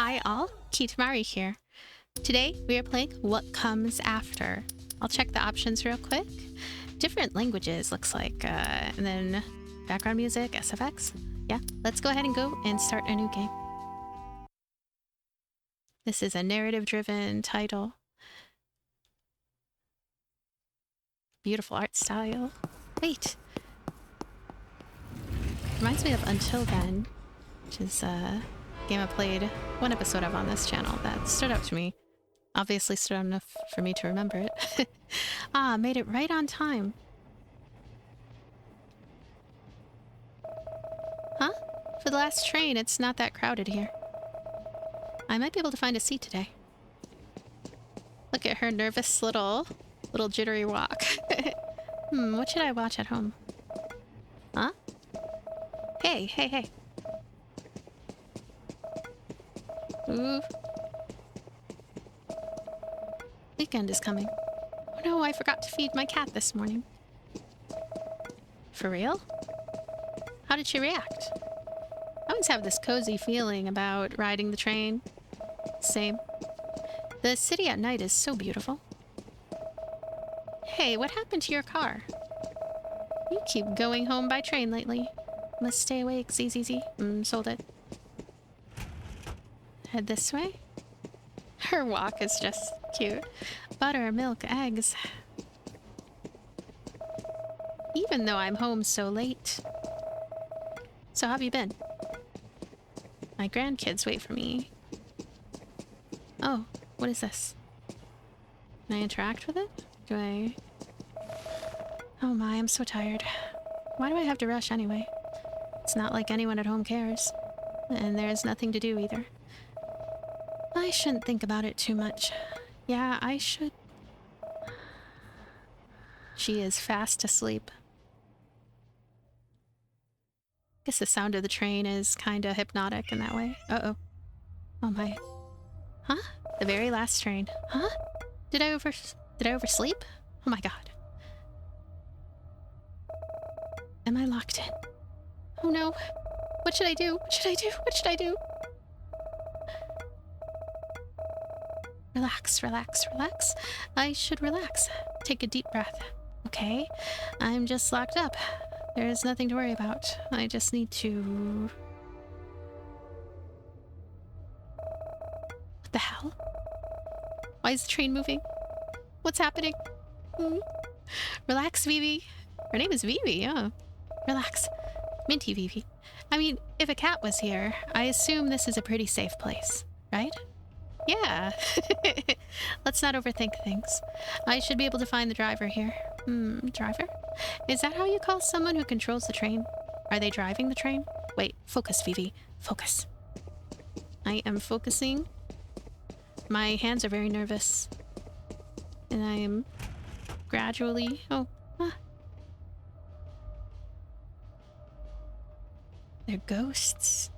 Hi all, Kitamari here. Today we are playing What Comes After. I'll check the options real quick. Different languages looks like, and then background music, SFX. Yeah, let's go ahead and go and start a new game. This is a narrative-driven title. Beautiful art style. Wait. Reminds me of Until Then, which is a game I played one episode of on this channel that stood out to me. Obviously stood out enough for me to remember it. Ah, made it right on time. Huh? For the last train, it's not that crowded here. I might be able to find a seat today. Look at her nervous little jittery walk. What should I watch at home? Huh? Hey, hey, hey. Ooh. Weekend is coming. Oh no, I forgot to feed my cat this morning. For real? How did she react? I always have this cozy feeling about riding the train. Same. The city at night is so beautiful. Hey, what happened to your car? You keep going home by train lately. Must stay awake, ZZZ. Sold it. Head this way? Her walk is just cute. Butter, milk, eggs. Even though I'm home so late. So how have you been? My grandkids wait for me. Oh, what is this? Can I interact with it? Do I... Oh my, I'm so tired. Why do I have to rush anyway? It's not like anyone at home cares. And there's nothing to do either. I shouldn't think about it too much. Yeah, I should. She is fast asleep. Guess the sound of the train is kinda hypnotic in that way. Uh-oh. Oh my. Huh? The very last train. Huh? Did I oversleep? Oh my god. Am I locked in? Oh no. What should I do? What should I do? What should I do? Relax, relax, relax. I should relax. Take a deep breath. Okay. I'm just locked up. There's nothing to worry about. I just need to... What the hell? Why is the train moving? What's happening? Relax, Vivi. Her name is Vivi, yeah. Relax. Minty Vivi. I mean, if a cat was here, I assume this is a pretty safe place, right? Yeah. Let's not overthink things. I should be able to find the driver here. Driver? Is that how you call someone who controls the train? Are they driving the train? Wait, focus, Vivi. Focus. I am focusing. My hands are very nervous. And I am gradually... Oh. They're ghosts.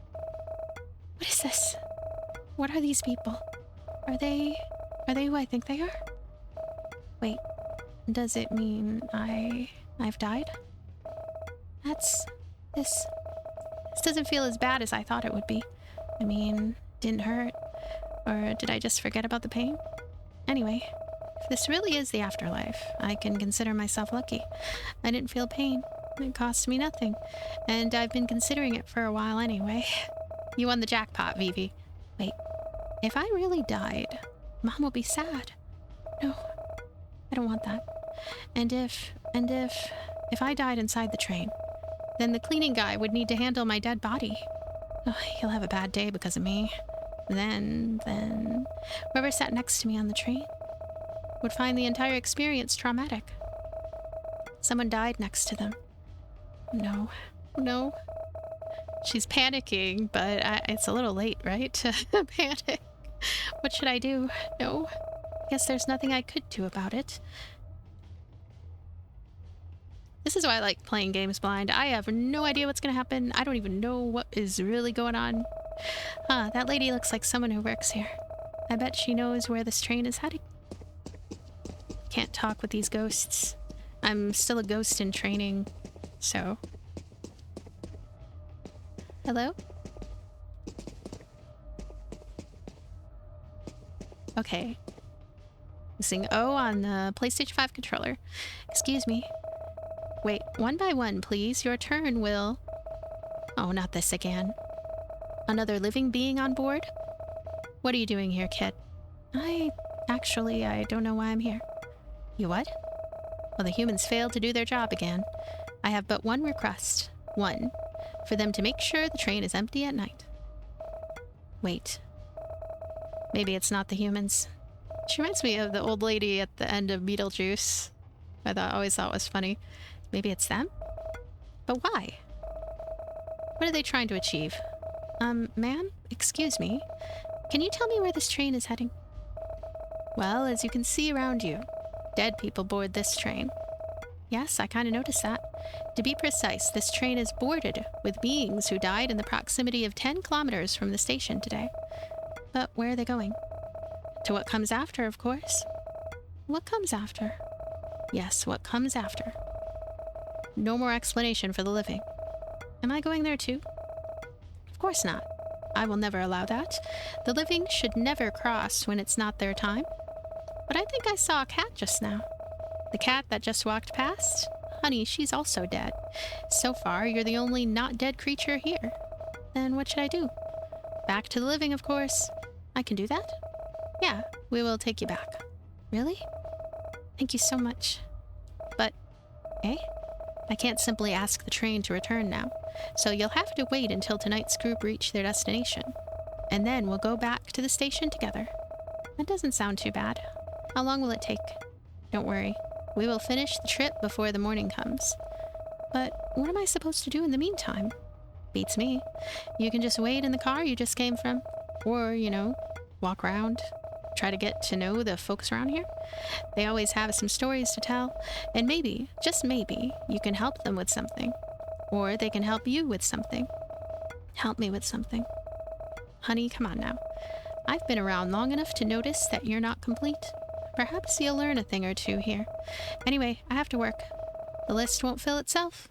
What is this? What are these people? Are they who I think they are? Wait, does it mean I've died? This doesn't feel as bad as I thought it would be. I mean, didn't hurt. Or did I just forget about the pain? Anyway, if this really is the afterlife, I can consider myself lucky. I didn't feel pain. It cost me nothing. And I've been considering it for a while anyway. You won the jackpot, Vivi. Wait, if I really died, Mom will be sad. No, I don't want that. And if I died inside the train, then the cleaning guy would need to handle my dead body. Oh, he'll have a bad day because of me. Then, whoever sat next to me on the train would find the entire experience traumatic. Someone died next to them. No. No. She's panicking, but it's a little late, right? To panic. What should I do? No. Guess there's nothing I could do about it. This is why I like playing games blind. I have no idea what's gonna happen. I don't even know what is really going on. That lady looks like someone who works here. I bet she knows where this train is heading. Can't talk with these ghosts. I'm still a ghost in training, so... Hello? Okay. Using O on the PlayStation 5 controller. Excuse me. Wait, one by one, please. Your turn will... Oh, not this again. Another living being on board? What are you doing here, kid? Actually, I don't know why I'm here. You what? Well, the humans failed to do their job again. I have but one request. One. For them to make sure the train is empty at night. Wait. Maybe it's not the humans. She reminds me of the old lady at the end of Beetlejuice. Always thought was funny. Maybe it's them? But why? What are they trying to achieve? Ma'am? Excuse me. Can you tell me where this train is heading? Well, as you can see around you, dead people board this train. Yes, I kind of noticed that. To be precise, this train is boarded with beings who died in the proximity of 10 kilometers from the station today. But where are they going? To what comes after, of course. What comes after? Yes, what comes after. No more explanation for the living. Am I going there too? Of course not. I will never allow that. The living should never cross when it's not their time. But I think I saw a cat just now. The cat that just walked past? Honey, she's also dead. So far, you're the only not dead creature here. Then what should I do? Back to the living, of course. I can do that? Yeah, we will take you back. Really? Thank you so much. But, eh? I can't simply ask the train to return now, so you'll have to wait until tonight's group reach their destination. And then we'll go back to the station together. That doesn't sound too bad. How long will it take? Don't worry. We will finish the trip before the morning comes. But what am I supposed to do in the meantime? Beats me. You can just wait in the car you just came from. Or, walk around. Try to get to know the folks around here. They always have some stories to tell. And maybe, just maybe, you can help them with something. Or they can help you with something. Help me with something. Honey, come on now. I've been around long enough to notice that you're not complete. Perhaps you'll learn a thing or two here. Anyway, I have to work. The list won't fill itself.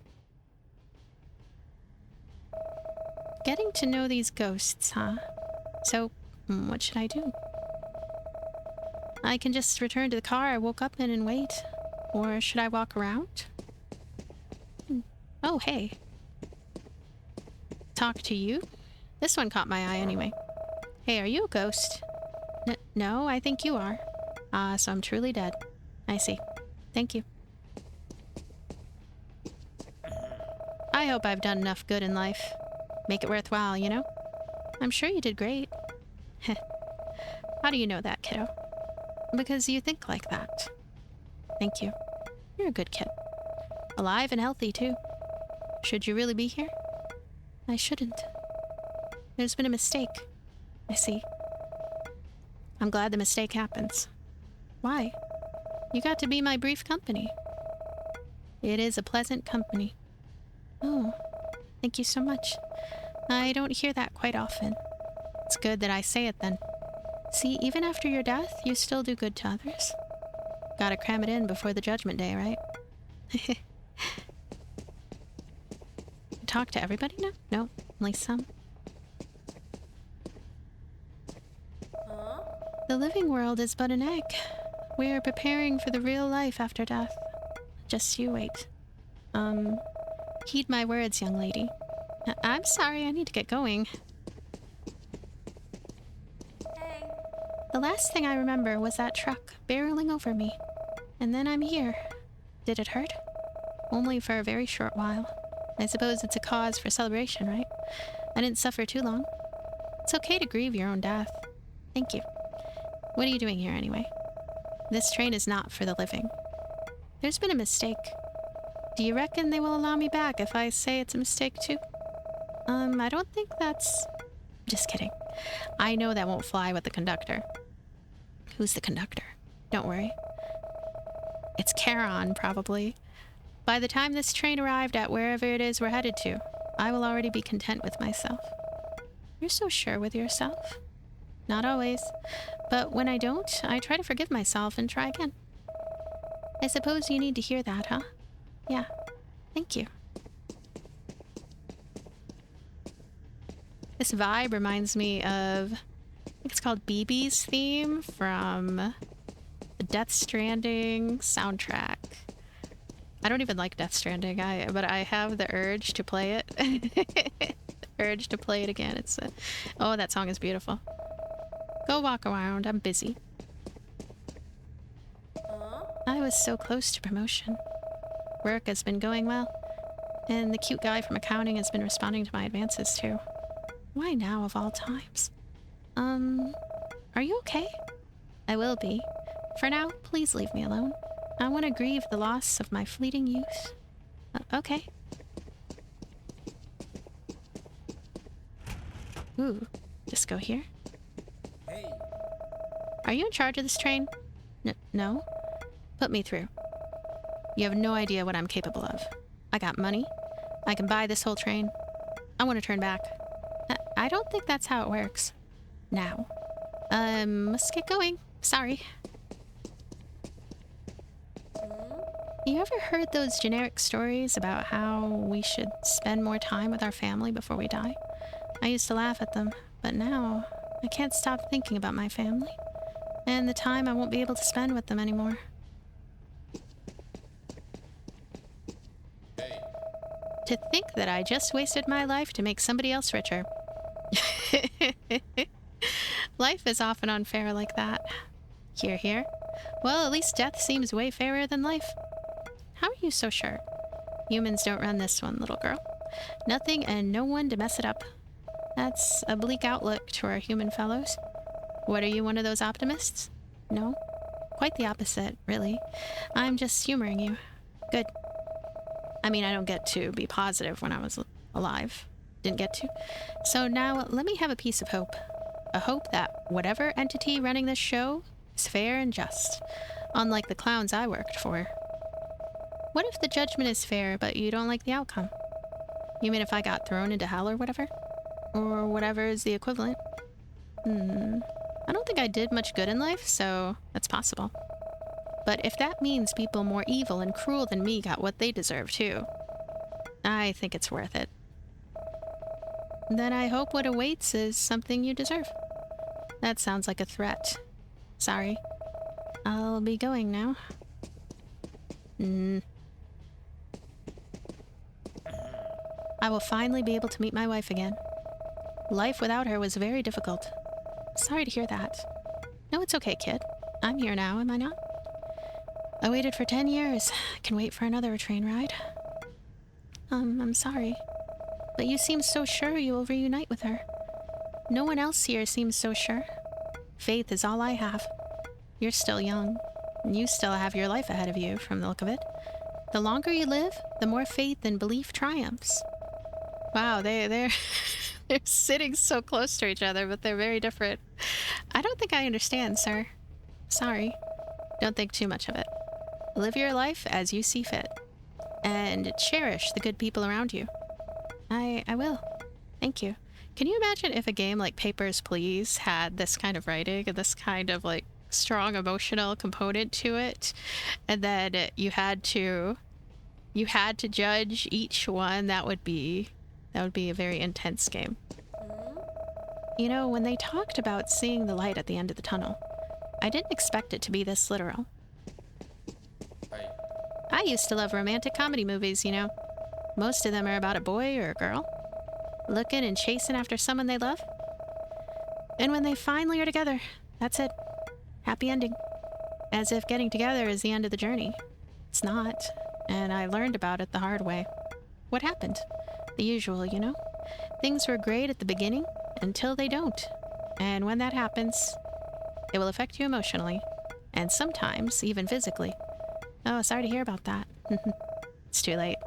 Getting to know these ghosts, huh? So, what should I do? I can just return to the car I woke up in and wait. Or should I walk around? Oh, hey. Talk to you? This one caught my eye anyway. Hey, are you a ghost? No, I think you are. Ah, so I'm truly dead. I see. Thank you. I hope I've done enough good in life. Make it worthwhile, I'm sure you did great. How do you know that, kiddo? Because you think like that. Thank you. You're a good kid. Alive and healthy, too. Should you really be here? I shouldn't. There's been a mistake. I see. I'm glad the mistake happens. Why? You got to be my brief company. It is a pleasant company. Oh, thank you so much. I don't hear that quite often. It's good that I say it then. See, even after your death, you still do good to others. Gotta cram it in before the judgment day, right? Talk to everybody now? No, only some. The living world is but an egg. We are preparing for the real life after death. Just you wait. Heed my words, young lady. I'm sorry, I need to get going. Hey. The last thing I remember was that truck barreling over me. And then I'm here. Did it hurt? Only for a very short while. I suppose it's a cause for celebration, right? I didn't suffer too long. It's okay to grieve your own death. Thank you. What are you doing here anyway? This train is not for the living. There's been a mistake. Do you reckon they will allow me back if I say it's a mistake too? I don't think that's... Just kidding. I know that won't fly with the conductor. Who's the conductor? Don't worry. It's Charon, probably. By the time this train arrived at wherever it is we're headed to, I will already be content with myself. You're so sure with yourself. Not always. But when I don't, I try to forgive myself and try again. I suppose you need to hear that, huh? Yeah. Thank you. This vibe reminds me of think it's called BB's theme from the Death Stranding soundtrack. I don't even like Death Stranding, but I have the urge to play it. The urge to play it again. It's oh, that song is beautiful. Go walk around. I'm busy. I was so close to promotion. Work has been going well, and the cute guy from accounting has been responding to my advances too. Why now of all times? Are you okay? I will be. For now, please leave me alone. I want to grieve the loss of my fleeting youth. Okay. Ooh, just go here. Hey. Are you in charge of this train? No? Put me through. You have no idea what I'm capable of. I got money. I can buy this whole train. I want to turn back. I don't think that's how it works. Now. Let's get going. Sorry. You ever heard those generic stories about how we should spend more time with our family before we die? I used to laugh at them, but now I can't stop thinking about my family and the time I won't be able to spend with them anymore. Hey. To think that I just wasted my life to make somebody else richer. Life is often unfair like that. Hear, hear. Well, at least death seems way fairer than life. How are you so sure? Humans don't run this one, little girl. Nothing and no one to mess it up. That's a bleak outlook to our human fellows. What, are you one of those optimists? No? Quite the opposite, really. I'm just humoring you. Good. I mean, I don't get to be positive when I was alive. Didn't get to. So now, let me have a piece of hope. A hope that whatever entity running this show is fair and just, unlike the clowns I worked for. What if the judgment is fair, but you don't like the outcome? You mean if I got thrown into hell or whatever? Or whatever is the equivalent? I don't think I did much good in life, so that's possible. But if that means people more evil and cruel than me got what they deserve too, I think it's worth it. Then I hope what awaits is something you deserve. That sounds like a threat. Sorry. I'll be going now. I will finally be able to meet my wife again. Life without her was very difficult. Sorry to hear that. No, it's okay, kid. I'm here now, am I not? I waited for 10 years. I can wait for another train ride. I'm sorry. But you seem so sure you will reunite with her. No one else here seems so sure. Faith is all I have. You're still young, and you still have your life ahead of you, from the look of it. The longer you live, the more faith and belief triumphs. Wow, they're sitting so close to each other, but they're very different. I don't think I understand, sir. Sorry. Don't think too much of it. Live your life as you see fit, and cherish the good people around you. I will. Thank you. Can you imagine if a game like Papers, Please had this kind of writing and this kind of like strong emotional component to it, and then you had to judge each one? That would be a very intense game. You know, when they talked about seeing the light at the end of the tunnel, I didn't expect it to be this literal. I used to love romantic comedy movies, you know. Most of them are about a boy or a girl looking and chasing after someone they love. And when they finally are together, that's it. Happy ending. As if getting together is the end of the journey. It's not. And I learned about it the hard way. What happened? The usual, you know? Things were great at the beginning until they don't. And when that happens, it will affect you emotionally. And sometimes even physically. Oh, sorry to hear about that. It's too late.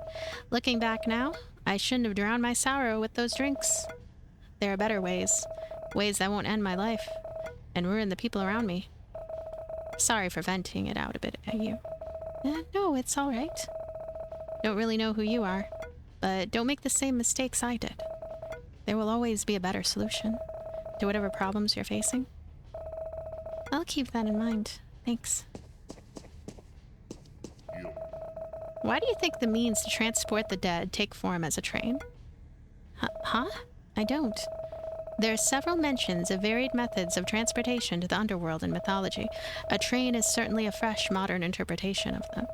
Looking back now, I shouldn't have drowned my sorrow with those drinks. There are better ways. Ways that won't end my life and ruin the people around me. Sorry for venting it out a bit at you. No, it's all right. Don't really know who you are, but don't make the same mistakes I did. There will always be a better solution to whatever problems you're facing. I'll keep that in mind. Thanks. Why do you think the means to transport the dead take form as a train? Huh? I don't. There are several mentions of varied methods of transportation to the underworld in mythology. A train is certainly a fresh, modern interpretation of them.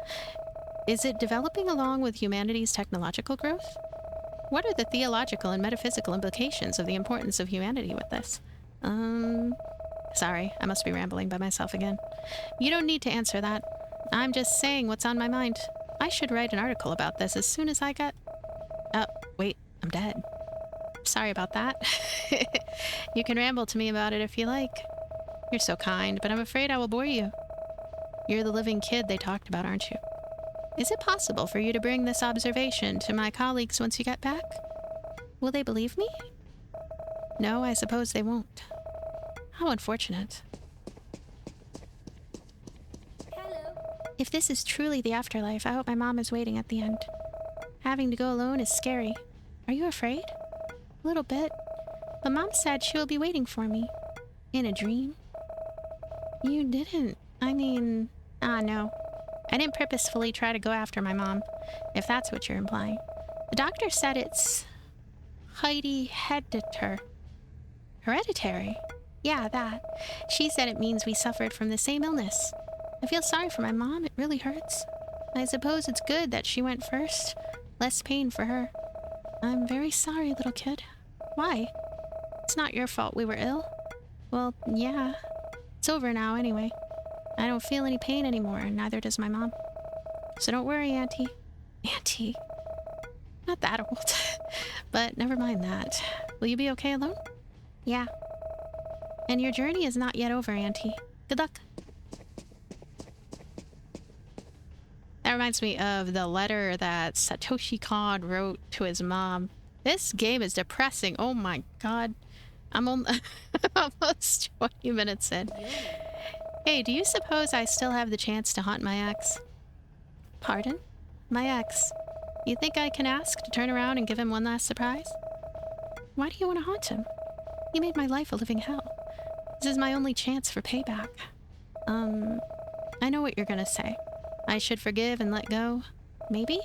Is it developing along with humanity's technological growth? What are the theological and metaphysical implications of the importance of humanity with this? Sorry, I must be rambling by myself again. You don't need to answer that. I'm just saying what's on my mind. I should write an article about this as soon as I get... Oh, wait, I'm dead. Sorry about that. You can ramble to me about it if you like. You're so kind, but I'm afraid I will bore you. You're the living kid they talked about, aren't you? Is it possible for you to bring this observation to my colleagues once you get back? Will they believe me? No, I suppose they won't. How unfortunate. Hello. If this is truly the afterlife, I hope my mom is waiting at the end. Having to go alone is scary. Are you afraid? A little bit. But Mom said she will be waiting for me. In a dream. You didn't. I mean... no. I didn't purposefully try to go after my mom, if that's what you're implying. The doctor said it's... Hereditary? Yeah, that. She said it means we suffered from the same illness. I feel sorry for my mom. It really hurts. I suppose it's good that she went first. Less pain for her. I'm very sorry, little kid. Why? It's not your fault we were ill. Well, yeah. It's over now, anyway. I don't feel any pain anymore, and neither does my mom. So don't worry, Auntie. Auntie? Not that old. But never mind that. Will you be okay alone? Yeah. And your journey is not yet over, Auntie. Good luck. That reminds me of the letter that Satoshi Kon wrote to his mom. This game is depressing. Oh my god. I'm almost 20 minutes in. Hey, do you suppose I still have the chance to haunt my ex? Pardon? My ex. You think I can ask to turn around and give him one last surprise? Why do you want to haunt him? He made my life a living hell. This is my only chance for payback. I know what you're gonna say. I should forgive and let go. Maybe?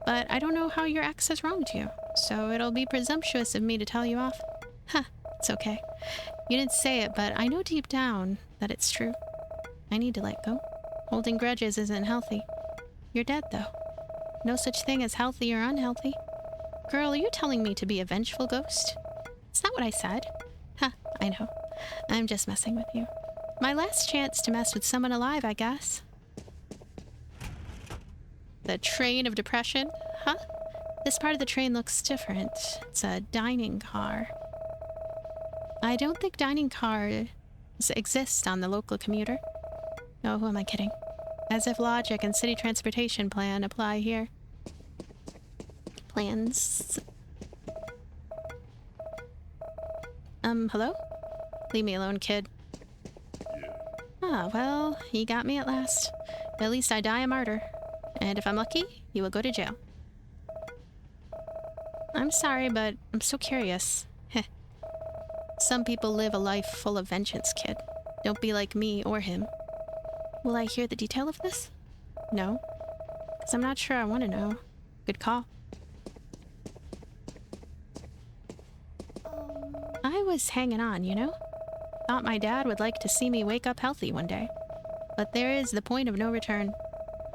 But I don't know how your ex has wronged you, so it'll be presumptuous of me to tell you off. Huh, it's okay. You didn't say it, but I know deep down that it's true. I need to let go. Holding grudges isn't healthy. You're dead, though. No such thing as healthy or unhealthy. Girl, are you telling me to be a vengeful ghost? It's not what I said. Huh, I know. I'm just messing with you. My last chance to mess with someone alive, I guess. The train of depression? Huh? This part of the train looks different. It's a dining car. I don't think dining cars exist on the local commuter. Oh, who am I kidding? As if logic and city transportation plan apply here. Plans. Hello? Leave me alone, kid. Ah, well, he got me at last. At least I die a martyr. And if I'm lucky, he will go to jail. I'm sorry, but I'm so curious. Heh. Some people live a life full of vengeance, kid. Don't be like me or him. Will I hear the detail of this? No. Because I'm not sure I want to know. Good call. I was hanging on, you know? Thought my dad would like to see me wake up healthy one day. But there is the point of no return.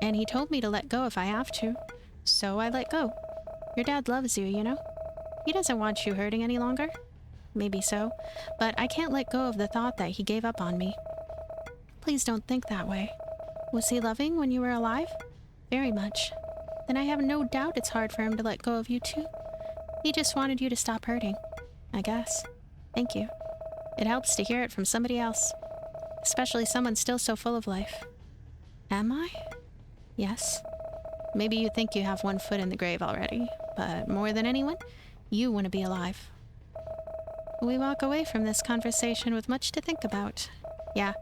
And he told me to let go if I have to. So I let go. Your dad loves you, you know? He doesn't want you hurting any longer. Maybe so. But I can't let go of the thought that he gave up on me. Please don't think that way. Was he loving when you were alive? Very much. Then I have no doubt it's hard for him to let go of you too. He just wanted you to stop hurting. I guess. Thank you. It helps to hear it from somebody else. Especially someone still so full of life. Am I? Yes. Maybe you think you have one foot in the grave already, but more than anyone, you want to be alive. We walk away from this conversation with much to think about. Yeah,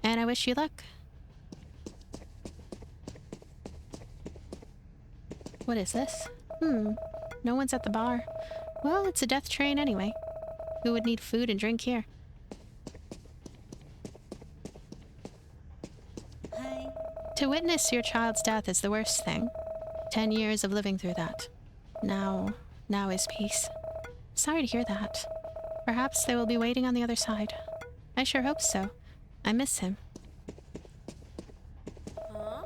and I wish you luck. What is this? No one's at the bar. Well, it's a death train anyway. Who would need food and drink here? Hi. To witness your child's death is the worst thing. 10 years of living through that. Now is peace. Sorry to hear that. Perhaps they will be waiting on the other side. I sure hope so. I miss him. Huh?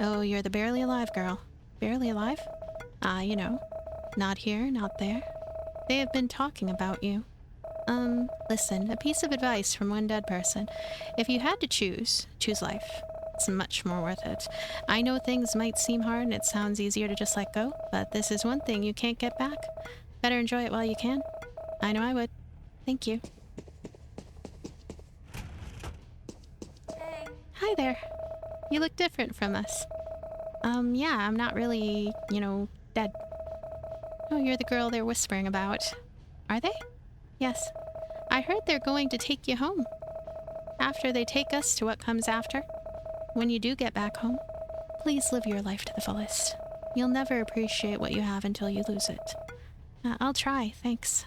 Oh, you're the barely alive girl. Barely alive? Ah, you know. Not here, not there. They have been talking about you. Listen, a piece of advice from one dead person. If you had to choose life. It's much more worth it. I know things might seem hard and it sounds easier to just let go, but this is one thing you can't get back. Better enjoy it while you can. I know I would. Thank you. Hey. Hi there. You look different from us. Yeah, I'm not really, dead. Oh, you're the girl they're whispering about. Are they? Yes. I heard they're going to take you home. After they take us to what comes after. When you do get back home, please live your life to the fullest. You'll never appreciate what you have until you lose it. I'll try, thanks.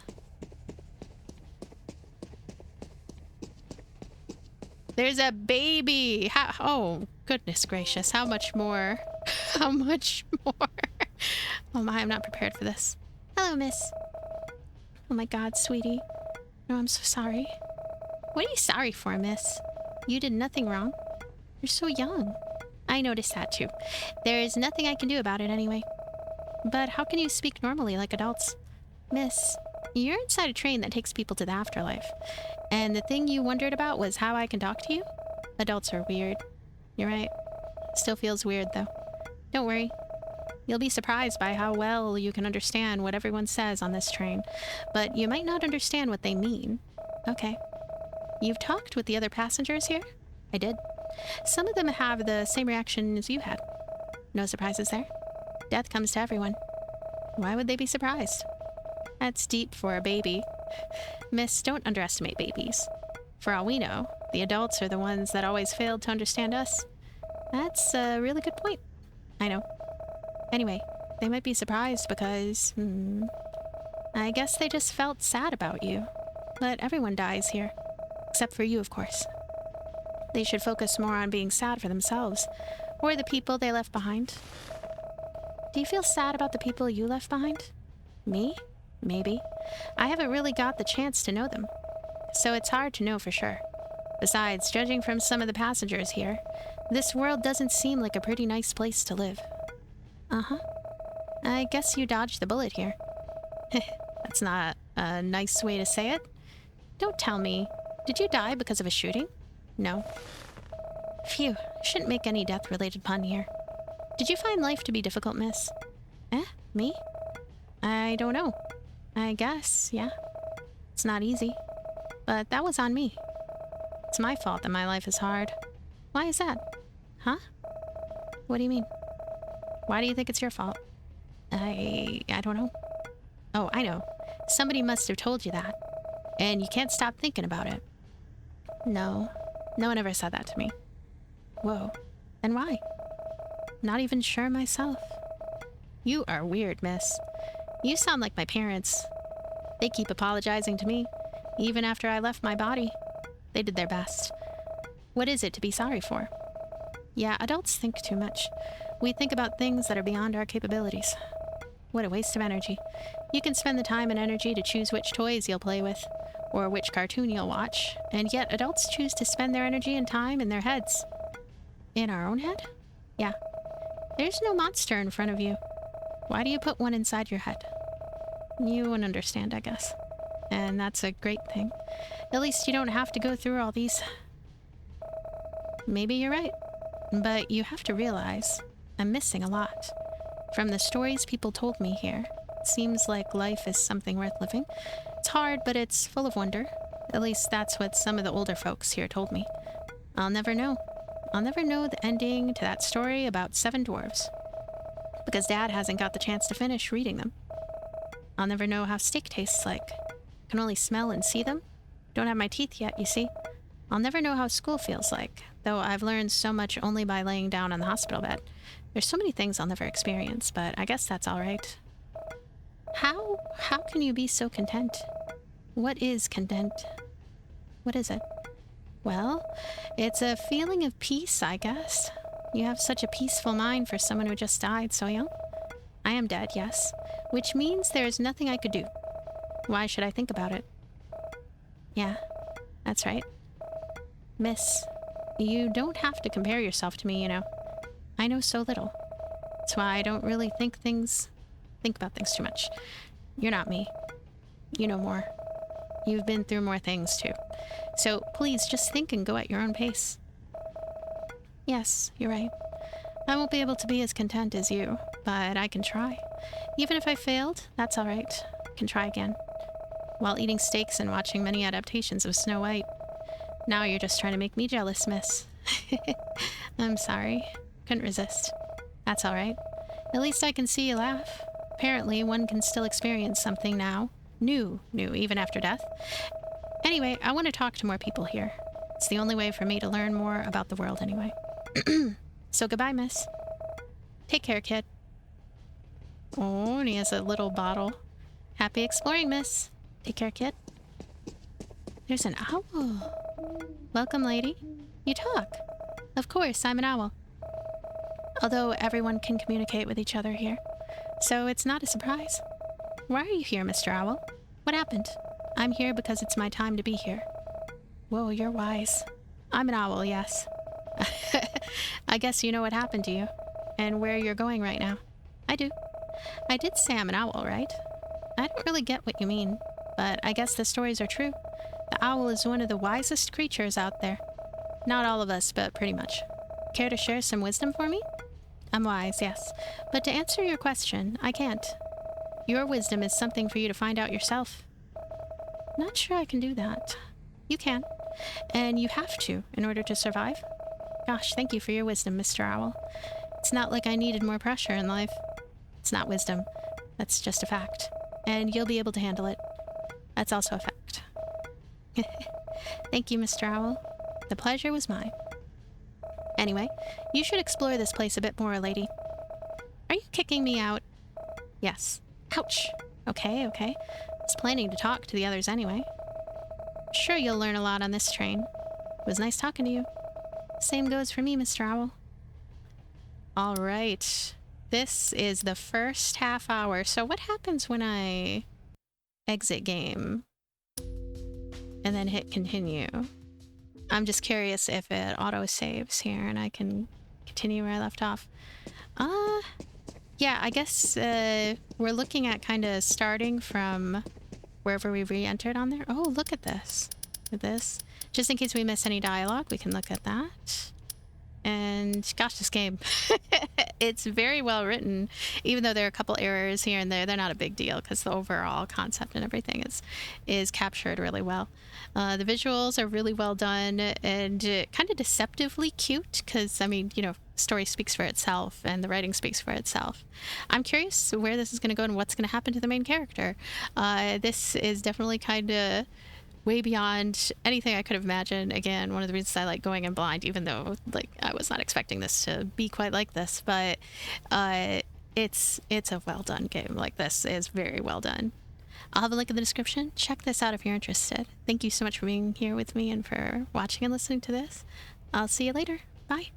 There's a baby! Oh, goodness gracious, how much more? How much more? Oh my, I'm not prepared for this. Hello, miss. Oh my god, sweetie. No, I'm so sorry. What are you sorry for, miss? You did nothing wrong. You're so young. I noticed that too. There's nothing I can do about it anyway. But how can you speak normally like adults? Miss, you're inside a train that takes people to the afterlife. And the thing you wondered about was how I can talk to you? Adults are weird. You're right. Still feels weird though. Don't worry. You'll be surprised by how well you can understand what everyone says on this train. But you might not understand what they mean. Okay. You've talked with the other passengers here? I did. Some of them have the same reaction as you had. No surprises there. Death comes to everyone. Why would they be surprised? That's deep for a baby. Miss, don't underestimate babies. For all we know, the adults are the ones that always failed to understand us. That's a really good point. I know. Anyway, they might be surprised because, I guess they just felt sad about you. But everyone dies here. Except for you, of course. They should focus more on being sad for themselves, or the people they left behind. Do you feel sad about the people you left behind? Me? Maybe. I haven't really got the chance to know them, so it's hard to know for sure. Besides, judging from some of the passengers here, this world doesn't seem like a pretty nice place to live. Uh-huh. I guess you dodged the bullet here. That's not a nice way to say it. Don't tell me. Did you die because of a shooting? No. Phew, shouldn't make any death-related pun here. Did you find life to be difficult, miss? Me? I don't know. I guess, yeah. It's not easy. But that was on me. It's my fault that my life is hard. Why is that? Huh? What do you mean? Why do you think it's your fault? I don't know. Oh, I know. Somebody must have told you that. And you can't stop thinking about it. No. No one ever said that to me. Whoa. Then why? Not even sure myself. You are weird, miss. You sound like my parents. They keep apologizing to me, even after I left my body. They did their best. What is it to be sorry for? Yeah, adults think too much. We think about things that are beyond our capabilities. What a waste of energy. You can spend the time and energy to choose which toys you'll play with, or which cartoon you'll watch, and yet adults choose to spend their energy and time in their heads. In our own head? Yeah. There's no monster in front of you. Why do you put one inside your head? You wouldn't understand, I guess. And that's a great thing. At least you don't have to go through all these. Maybe you're right. But you have to realize I'm missing a lot. From the stories people told me here, it seems like life is something worth living. It's hard, but it's full of wonder. At least that's what some of the older folks here told me. I'll never know. I'll never know the ending to that story about 7 dwarves. Because Dad hasn't got the chance to finish reading them. I'll never know how steak tastes like. Can only smell and see them. Don't have my teeth yet, you see. I'll never know how school feels like, though I've learned so much only by laying down on the hospital bed. There's so many things I'll never experience, but I guess that's all right. How can you be so content? What is content? What is it? Well, it's a feeling of peace, I guess. You have such a peaceful mind for someone who just died so young. I am dead, yes, which means there is nothing I could do. Why should I think about it? Yeah, that's right. Miss, you don't have to compare yourself to me, you know. I know so little. That's why I don't really think about things too much. You're not me. You know more. You've been through more things too. So please just think and go at your own pace. Yes, you're right. I won't be able to be as content as you, but I can try. Even if I failed, that's all right. I can try again. While eating steaks and watching many adaptations of Snow White. Now you're just trying to make me jealous, miss. I'm sorry. Couldn't resist. That's all right. At least I can see you laugh. Apparently, one can still experience something now. New, even after death. Anyway, I want to talk to more people here. It's the only way for me to learn more about the world anyway. So goodbye, miss. Take care, kid. Oh, and he has a little bottle. Happy exploring, miss. Take care, kid. There's an owl. Welcome, lady. You talk. Of course, I'm an owl. Although everyone can communicate with each other here. So it's not a surprise. Why are you here, Mr. Owl? What happened? I'm here because it's my time to be here. Whoa, you're wise. I'm an owl, yes. I guess you know what happened to you. And where you're going right now. I do. I did say I'm an owl, right? I don't really get what you mean. But I guess the stories are true. The owl is one of the wisest creatures out there. Not all of us, but pretty much. Care to share some wisdom for me? I'm wise, yes. But to answer your question, I can't. Your wisdom is something for you to find out yourself. Not sure I can do that. You can. And you have to, in order to survive. Gosh, thank you for your wisdom, Mr. Owl. It's not like I needed more pressure in life. It's not wisdom. That's just a fact. And you'll be able to handle it. That's also a fact. Thank you, Mr. Owl. The pleasure was mine. Anyway, you should explore this place a bit more, lady. Are you kicking me out? Yes. Ouch. Okay. I was planning to talk to the others anyway. Sure, you'll learn a lot on this train. It was nice talking to you. Same goes for me, Mr. Owl. All right. This is the first half hour. So what happens when I exit game and then hit continue? I'm just curious if it auto saves here and I can continue where I left off. Yeah, I guess we're looking at kind of starting from wherever we re-entered on there. Oh, look at this. Look at this. Just in case we miss any dialogue, we can look at that. And gosh, this game, it's very well written. Even though there are a couple errors here and there, they're not a big deal because the overall concept and everything is captured really well. The visuals are really well done and kind of deceptively cute because, I mean, you know, story speaks for itself and the writing speaks for itself. I'm curious where this is going to go and what's going to happen to the main character. This is definitely kind of way beyond anything I could have imagined. Again, one of the reasons I like going in blind, even though like I was not expecting this to be quite like this, but it's a well done game. Like, this is very well done. I'll have a link in the description. Check this out if you're interested. Thank you so much for being here with me and for watching and listening to this. I'll see you later. Bye.